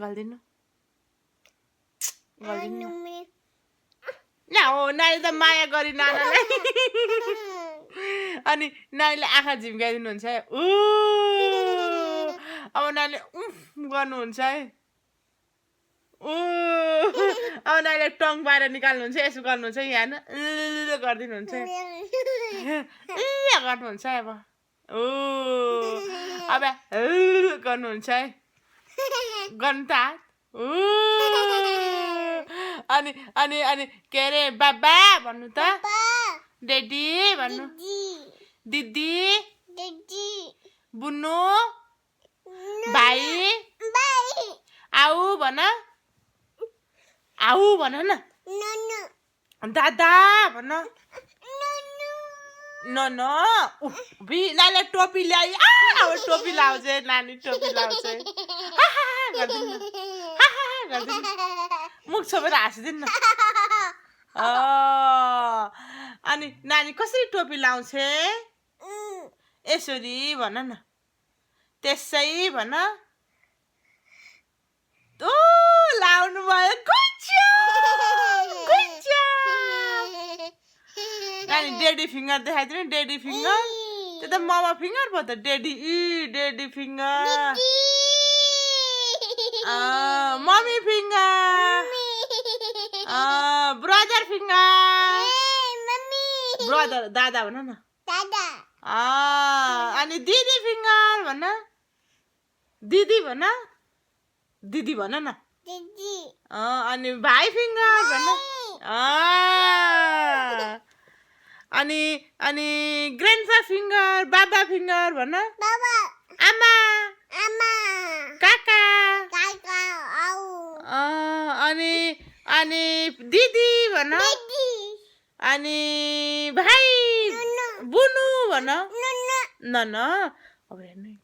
गल्दिनु ना हो नानी त माया गरी नानालाई अनि नानीले आँखा झिम्काइदिनुहुन्छ है ऊ अब नानीले गर्नुहुन्छ है ऊ अब नानीले टङ बाहिर निकाल्नुहुन्छ यसो गर्नुहुन्छ यहाँ गरिदिनुहुन्छ गर्नुहुन्छ है अब ओ अब गर्नुहुन्छ है गर्नु त अनि अनि अनि के अरे बाबा भन्नु त डेडी भन्नु दिदी बुनु भाइ आऊ भन न दादा भन न नानीले टोपी ल्याइ अब टोपी लाउँछ नानी टोपी लाउँछ मुख छोपेर हाँसिदिनु न अनि नानी कसरी टोपी लाउँछ यसरी भन न त्यसै भन ओ लाउनु भयो नानी डेडी फिङ्गर देखाइदिनु डेडी फिङ्गर त्यो त ममा फिङ्गर भयो त daddy finger mummy finger brother finger brother दादा भन न अनि दिदी फिङ्गर भन दिदी भन न अनि भाइ फिङ्गर भन अनि ग्रान्डफा फिङ्गर बाबा फिङ्गर भन आमा काका अनि दिदी भन अनि भाइ बुनु भन न अब हेर्नु